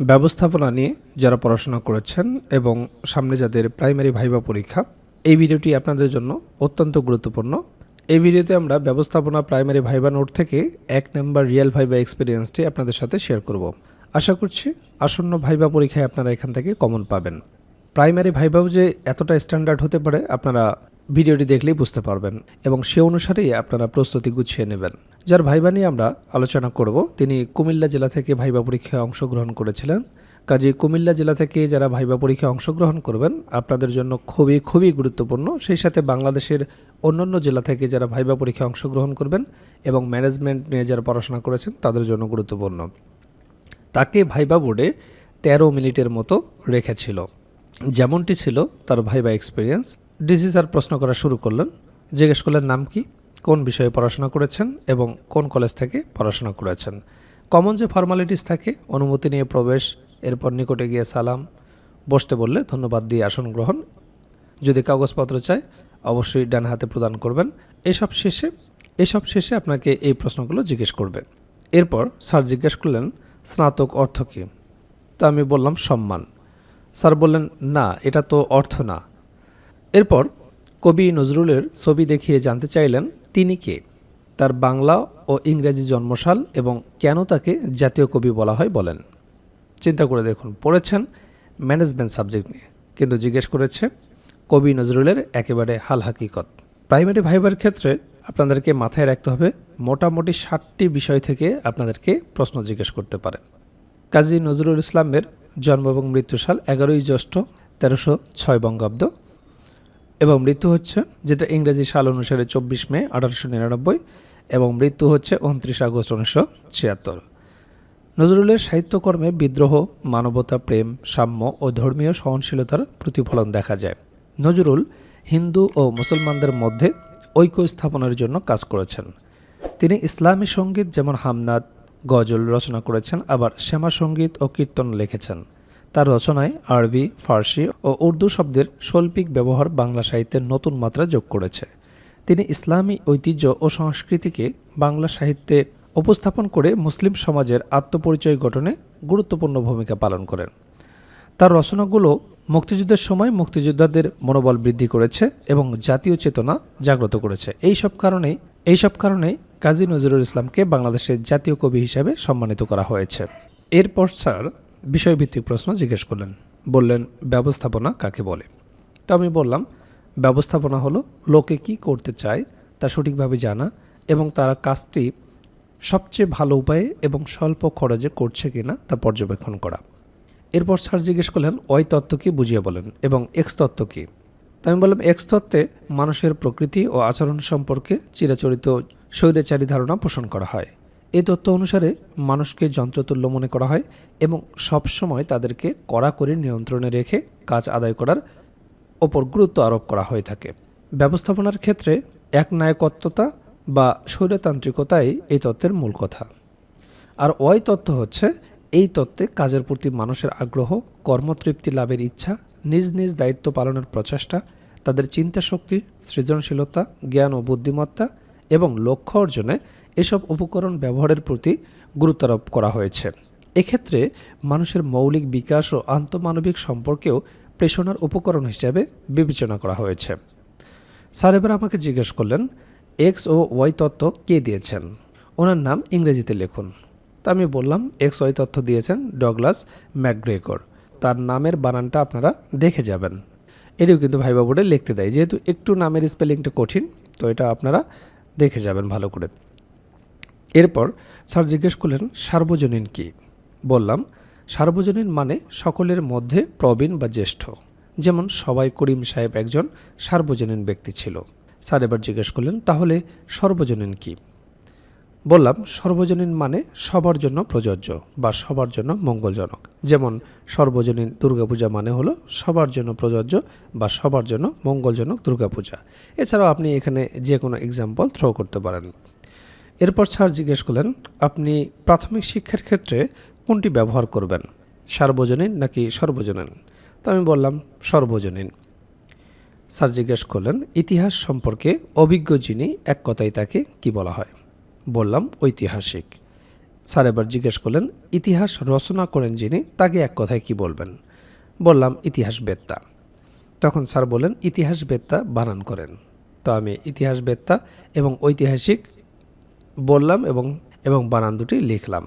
ব্যবস্থাপনা নিয়ে যারা পড়াশোনা করেছেন এবং সামনে যাদের প্রাইমারি ভাইভা পরীক্ষা, এই ভিডিওটি আপনাদের জন্য অত্যন্ত গুরুত্বপূর্ণ। এই ভিডিওতে আমরা ব্যবস্থাপনা প্রাইমারি ভাইভা নোট থেকে 1 নম্বর রিয়েল ভাইভা এক্সপিরিয়েন্সটি আপনাদের সাথে শেয়ার করব। আশা করছি আসন্ন ভাইভা পরীক্ষায় আপনারা এখান থেকে কমন পাবেন। প্রাইমারি ভাইভাও যে এতটা স্ট্যান্ডার্ড হতে পারে আপনারা ভিডিওটি দেখলেই বুঝতে পারবেন এবং সে অনুসারেই আপনারা প্রস্তুতি গুছিয়ে নেবেন। যার ভাইভা নিয়ে আমরা আলোচনা করব তিনি কুমিল্লা জেলা থেকে ভাইভা পরীক্ষায় অংশগ্রহণ করেছিলেন। কাজেই কুমিল্লা জেলা থেকে যারা ভাইভা পরীক্ষায় অংশগ্রহণ করবেন আপনাদের জন্য খুবই গুরুত্বপূর্ণ। সেই সাথে বাংলাদেশের অন্যান্য জেলা থেকে যারা ভাইভা পরীক্ষায় অংশগ্রহণ করবেন এবং ম্যানেজমেন্ট নিয়ে যারা পড়াশোনা করেছেন তাদের জন্য গুরুত্বপূর্ণ। তাকে ভাইভা বোর্ডে 13 মিনিটের মতো রেখেছিল। যেমনটি ছিল তার ভাইভা এক্সপিরিয়েন্স। ডিসি স্যার প্রশ্ন করা শুরু করলেন, জিজ্ঞেস করলেন নাম কি, কোন বিষয়ে পড়াশোনা করেছেন এবং কোন কলেজ থেকে পড়াশোনা করেছেন। কমন যে ফর্মালিটিস থাকে, অনুমতি নিয়ে প্রবেশ, এরপর নিকটে গিয়ে সালাম, বসতে বললে ধন্যবাদ দিয়ে আসন গ্রহণ, যদি কাগজপত্র চায় অবশ্যই ডান হাতে প্রদান করবেন। এসব শেষে আপনাকে এই প্রশ্নগুলো জিজ্ঞেস করবে। এরপর স্যার জিজ্ঞেস করলেন স্নাতক অর্থ কী। তা আমি বললাম সম্মান। স্যার বললেন না, এটা তো অর্থ না। এরপর কবি নজরুলের ছবি দেখিয়ে জানতে চাইলেন তিনি কে, তার বাংলা ও ইংরেজি জন্মসাল এবং কেন তাকে জাতীয় কবি বলা হয় বলেন। চিন্তা করে দেখুন, পড়েছেন ম্যানেজমেন্ট সাবজেক্ট নিয়ে, কিন্তু জিজ্ঞেস করেছে কবি নজরুলের একেবারে হাল হাকিকত। প্রাইমারি ভাইবার ক্ষেত্রে আপনাদেরকে মাথায় রাখতে হবে মোটামুটি 60টি বিষয় থেকে আপনাদেরকে প্রশ্ন জিজ্ঞেস করতে পারে। কাজী নজরুল ইসলামের জন্ম এবং মৃত্যু সাল 11ই জ্যৈষ্ঠ 1306 বঙ্গাব্দ এবং মৃত্যু হচ্ছে, যেটা ইংরেজি সাল অনুসারে 24 মে 1899 এবং মৃত্যু হচ্ছে 29 আগস্ট 1976। নজরুলের সাহিত্যকর্মে বিদ্রোহ, মানবতা, প্রেম, সাম্য ও ধর্মীয় সহনশীলতার প্রতিফলন দেখা যায়। নজরুল হিন্দু ও মুসলমানদের মধ্যে ঐক্য স্থাপনের জন্য কাজ করেছেন। তিনি ইসলামী সঙ্গীত যেমন হামনাদ, গজল রচনা করেছেন, আবার শ্যামা সঙ্গীত ও কীর্তন লিখেছেন। তার রচনায় আরবি, ফার্সি ও উর্দু শব্দের শৈল্পিক ব্যবহার বাংলা সাহিত্যের নতুন মাত্রা যোগ করেছে। তিনি ইসলামী ঐতিহ্য ও সংস্কৃতিকে বাংলা সাহিত্যে উপস্থাপন করে মুসলিম সমাজের আত্মপরিচয় গঠনে গুরুত্বপূর্ণ ভূমিকা পালন করেন। তার রচনাগুলো মুক্তিযুদ্ধের সময় মুক্তিযোদ্ধাদের মনোবল বৃদ্ধি করেছে এবং জাতীয় চেতনা জাগ্রত করেছে। এইসব কারণেই কাজী নজরুল ইসলামকে বাংলাদেশের জাতীয় কবি হিসাবে সম্মানিত করা হয়েছে। এরপর স্যার বিষয়ভিত্তিক প্রশ্ন জিজ্ঞেস করলেন, বললেন ব্যবস্থাপনা কাকে বলে। তো আমি বললাম ব্যবস্থাপনা হলো লোকে কি করতে চায় তা সঠিকভাবে জানা এবং তারা কাজটি সবচেয়ে ভালো উপায়ে এবং স্বল্প খরচে করছে কিনা তা পর্যবেক্ষণ করা। এরপর স্যার জিজ্ঞেস করলেন ওয়াই তত্ত্ব কি বুঝিয়ে বলেন এবং এক্স তত্ত্ব কি। তো আমি বললাম এক্স তত্ত্বে মানুষের প্রকৃতি ও আচরণ সম্পর্কে চিরাচরিত স্বৈরাচারী ধারণা পোষণ করা হয়। এই তত্ত্ব অনুসারে মানুষকে যন্ত্রতুল্য মনে করা হয় এবং সবসময় তাদেরকে কড়াকড়ি নিয়ন্ত্রণে রেখে কাজ আদায় করার ওপর গুরুত্ব আরোপ করা হয়ে থাকে। ব্যবস্থাপনার ক্ষেত্রে একনায়কত্বতা বা স্বৈরতান্ত্রিকতাই এই তত্ত্বের মূল কথা। আর ওয়াই তত্ত্ব হচ্ছে এই তত্ত্বে কাজের প্রতি মানুষের আগ্রহ, কর্মতৃপ্তি লাভের ইচ্ছা, নিজ নিজ দায়িত্ব পালনের প্রচেষ্টা, তাদের চিন্তাশক্তি, সৃজনশীলতা, জ্ঞান ও বুদ্ধিমত্তা এবং লক্ষ্য অর্জনে এসব উপকরণ ব্যবহারের প্রতি গুরুত্ব আরোপ করা হয়েছে। এক্ষেত্রে মানুষের মৌলিক বিকাশ ও আন্তঃমানবিক সম্পর্কেও প্রেষণার উপকরণ হিসেবে বিবেচনা করা হয়েছে। স্যার এবার আমাকে জিজ্ঞেস করলেন এক্স ও ওয়াই তত্ত্ব কে দিয়েছেন, ওনার নাম ইংরেজিতে লিখুন। তা আমি বললাম এক্স ওয়াই তত্ত্ব দিয়েছেন ডগলাস ম্যাকগ্রেগর। তার নামের বানানটা আপনারা দেখে যাবেন। এটিও কিন্তু ভাইভা বোর্ডে লিখতে দেয়, যেহেতু একটু নামের স্পেলিংটা কঠিন, তো এটা আপনারা দেখে যাবেন ভালো করে। এরপর স্যার জিজ্ঞেস করলেন সার্বজনীন কি। বললাম সার্বজনীন মানে সকলের মধ্যে প্রবীণ বা জ্যেষ্ঠ, যেমন সবাই করিম সাহেব একজন সার্বজনীন ব্যক্তি ছিল। স্যার এবার জিজ্ঞেস করলেন তাহলে সর্বজনীন কি। বললাম সর্বজনীন মানে সবার জন্য প্রযোজ্য বা সবার জন্য মঙ্গলজনক, যেমন সর্বজনীন দুর্গাপূজা মানে হলো সবার জন্য প্রযোজ্য বা সবার জন্য মঙ্গলজনক দুর্গাপূজা। এছাড়াও আপনি এখানে যে কোনো এক্সাম্পল থ্রো করতে পারেন। এরপর স্যার জিজ্ঞেস করলেন আপনি প্রাথমিক শিক্ষার ক্ষেত্রে কোনটি ব্যবহার করবেন, সার্বজনীন নাকি সর্বজনীন। তো আমি বললাম সর্বজনীন। স্যার জিজ্ঞেস করলেন ইতিহাস সম্পর্কে অভিজ্ঞ যিনি এক কথায় তাকে কি বলা হয়। বললাম ঐতিহাসিক। স্যার এবার জিজ্ঞেস করলেন, ইতিহাস রচনা করেন যিনি তাকে এক কথায় কি বলবেন? বললাম, ইতিহাসবেত্তা। তখন স্যার বললেন, ইতিহাসবেত্তা বানান করেন। তো আমি ইতিহাসবেত্তা এবং ঐতিহাসিক বললাম এবং বানান দুটি লিখলাম।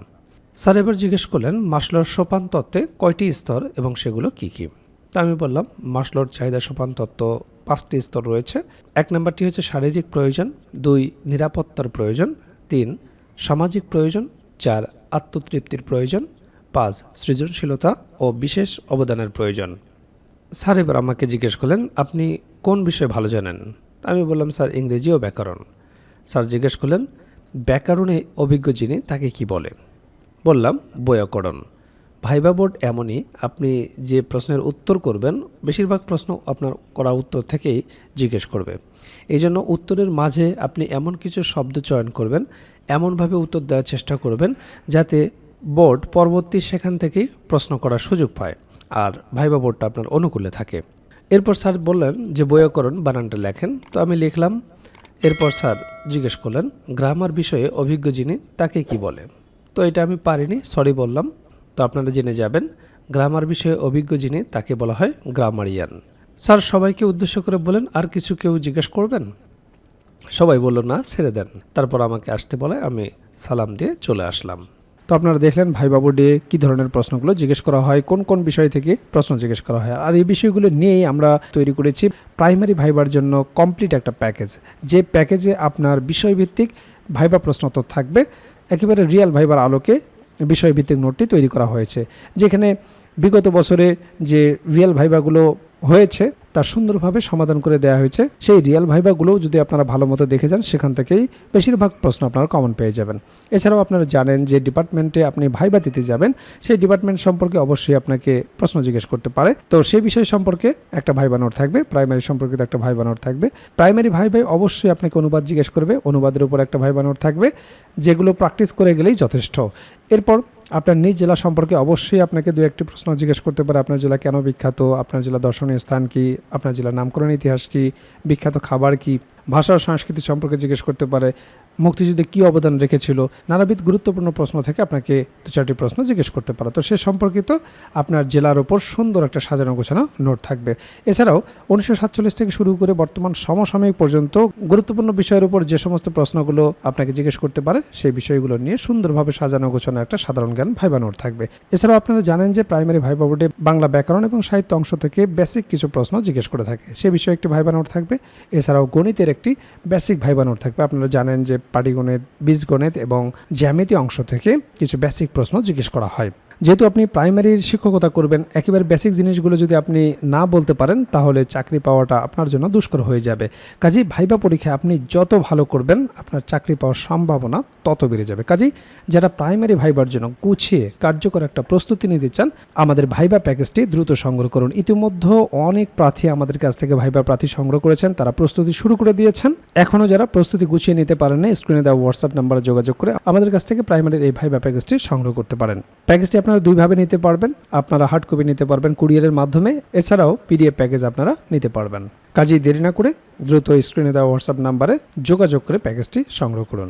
স্যার এবার জিজ্ঞেস করলেন, মাসলোর সোপান তত্ত্বে কয়টি স্তর এবং সেগুলো কি কি? তা আমি বললাম, মাসলোর চাহিদা সোপান তত্ত্ব 5টি স্তর রয়েছে। 1 নম্বরটি হচ্ছে শারীরিক প্রয়োজন, 2 নিরাপত্তার প্রয়োজন, 3 সামাজিক প্রয়োজন, 4 আত্মতৃপ্তির প্রয়োজন, 5 সৃজনশীলতা ও বিশেষ অবদানের প্রয়োজন। স্যার এবার আমাকে জিজ্ঞেস করলেন, আপনি কোন বিষয়ে ভালো জানেন? আমি বললাম, স্যার ইংরেজি ও ব্যাকরণ। স্যার জিজ্ঞেস করলেন, ব্যাকরণে অভিজ্ঞ যিনি তাকে কি বলে? বললাম, বৈয়াকরণ। ভাইবা বোর্ড এমনই, আপনি যে প্রশ্নের উত্তর করবেন বেশিরভাগ প্রশ্ন আপনার করা উত্তর থেকেই জিজ্ঞেস করবে। এই জন্য উত্তরের মাঝে আপনি এমন কিছু শব্দ চয়ন করবেন, এমনভাবে উত্তর দেওয়ার চেষ্টা করবেন যাতে বোর্ড পরবর্তী সেখান থেকেই প্রশ্ন করার সুযোগ পায় আর ভাইবা বোর্ডটা আপনার অনুকূলে থাকে। এরপর স্যার বললেন যে বৈয়াকরণ বানানটা লেখেন। তো আমি লিখলাম। এরপর স্যার জিজ্ঞেস করলেন, গ্রামার বিষয়ে অভিজ্ঞ যিনি তাকে কি বলে? তো এটা আমি পারিনি, সরি বললাম। তো আপনারা জেনে যাবেন, গ্রামার বিষয়ে অভিজ্ঞ যিনি তাকে বলা হয় গ্রামারিয়ান। স্যার সবাইকে উদ্দেশ্য করে বলেন, আর কিছু কেউ জিজ্ঞেস করবেন? সবাই বলল, না, ছেড়ে দেন। তারপর আমাকে আসতে বলে আমি সালাম দিয়ে চলে আসলাম। তো আপনারা দেখলেন ভাইবা বোর্ডে কী ধরনের প্রশ্নগুলো জিজ্ঞেস করা হয়, কোন কোন বিষয় থেকে প্রশ্ন জিজ্ঞেস করা হয়। আর এই বিষয়গুলো নিয়েই আমরা তৈরি করেছি প্রাইমারি ভাইবার জন্য কমপ্লিট একটা প্যাকেজ, যে প্যাকেজে আপনার বিষয়ভিত্তিক ভাইবা প্রশ্ন তো থাকবে, একেবারে রিয়েল ভাইবার আলোকে বিষয়ভিত্তিক নোটটি তৈরি করা হয়েছে, যেখানে বিগত বছরে যে রিয়েল ভাইবাগুলো হয়েছে তা সুন্দরভাবে সমাধান করে দেওয়া হয়েছে। সেই রিয়েল ভাইবাগুলোও যদি আপনারা ভালো মতো দেখে যান, সেখান থেকেই বেশিরভাগ প্রশ্ন আপনারা কমন পেয়ে যাবেন। এছাড়াও আপনারা জানেন যে ডিপার্টমেন্টে আপনি ভাইবা দিতে যাবেন, সেই ডিপার্টমেন্ট সম্পর্কে অবশ্যই আপনাকে প্রশ্ন জিজ্ঞেস করতে পারে। তো সেই বিষয় সম্পর্কে একটা ভাইবা নোট থাকবে, প্রাইমারি সম্পর্কিত একটা ভাইবা নোট থাকবে। প্রাইমারি ভাইবাই অবশ্যই আপনাকে অনুবাদ জিজ্ঞেস করবে, অনুবাদের উপর একটা ভাইবা নোট থাকবে, যেগুলো প্র্যাকটিস করে গেলেই যথেষ্ট। এরপর আপনার নিজ জেলা সম্পর্কে অবশ্যই আপনাকে 2-1টি প্রশ্ন জিজ্ঞেস করতে পারে। আপনার জেলা কেন বিখ্যাত, আপনার জেলা দর্শনীয় স্থান কি, আপনার জেলার নামকরণ ইতিহাস কি, বিখ্যাত খাবার কি, ভাষা ও সংস্কৃতি সম্পর্কে জিজ্ঞেস করতে পারে, মুক্তিযুদ্ধে কী অবদান রেখেছিল, নানাবিধ গুরুত্বপূর্ণ প্রশ্ন থেকে আপনাকে 2-4টি প্রশ্ন জিজ্ঞেস করতে পারে। তো সে সম্পর্কিত আপনার জেলার ওপর সুন্দর একটা সাজানো গোছানো নোট থাকবে। এছাড়াও 1947 থেকে শুরু করে বর্তমান সমসাময়িক পর্যন্ত গুরুত্বপূর্ণ বিষয়ের উপর যে সমস্ত প্রশ্নগুলো আপনাকে জিজ্ঞেস করতে পারে, সেই বিষয়গুলো নিয়ে সুন্দরভাবে সাজানো গোছানো একটা সাধারণ জ্ঞান ভাইবা নোট থাকবে। এছাড়াও আপনারা জানেন যে প্রাইমারি ভাইবা বোর্ডে বাংলা ব্যাকরণ এবং সাহিত্য অংশ থেকে বেসিক কিছু প্রশ্ন জিজ্ঞেস করে থাকে, সে বিষয়ে একটি ভাইবা নোট থাকবে। এছাড়াও গণিতের একটি বেসিক ভাইবা নোট থাকবে। আপনারা জানেন যে পাটিগণিত, বীজগণিত এবং জ্যামিতি অংশ থেকে কিছু বেসিক প্রশ্ন জিজ্ঞেস করা হয়। যেহেতু আপনি প্রাইমারির শিক্ষকতা করবেন, একেবারে বেসিক জিনিসগুলো যদি আপনি না বলতে পারেন, তাহলে চাকরি পাওয়াটা আপনার জন্য দুষ্কর হয়ে যাবে। কাজেই ভাইবা পরীক্ষায় আপনি যত ভালো করবেন, আপনার চাকরি পাওয়ার সম্ভাবনা তত বেড়ে যাবে। কাজেই যারা প্রাইমারি ভাইবার জন্য গুছিয়ে কার্যকর একটা প্রস্তুতি নিতে চান, আমাদের ভাইবা প্যাকেজটি দ্রুত সংগ্রহ করুন। ইতিমধ্যে অনেক প্রার্থী আমাদের কাছ থেকে ভাইবা প্রার্থী সংগ্রহ করেছেন, তারা প্রস্তুতি শুরু করে দিয়েছেন। এখনও যারা প্রস্তুতি গুছিয়ে নিতে পারেন না, স্ক্রিনে দেওয়া হোয়াটসঅ্যাপ নাম্বারে যোগাযোগ করে আমাদের কাছ থেকে প্রাইমারির এই ভাইবা প্যাকেজটি সংগ্রহ করতে পারেন। প্যাকেজটি আপনারা 2 ভাবে নিতে পারবেন, আপনারা হার্ড কপি নিতে পারবেন কুরিয়ারের মাধ্যমে, এছাড়াও পিডিএফ প্যাকেজ আপনারা নিতে পারবেন। কাজেই দেরি না করে দ্রুত স্ক্রিনে দেওয়া হোয়াটসঅ্যাপ নাম্বারে যোগাযোগ করে প্যাকেজটি সংগ্রহ করুন।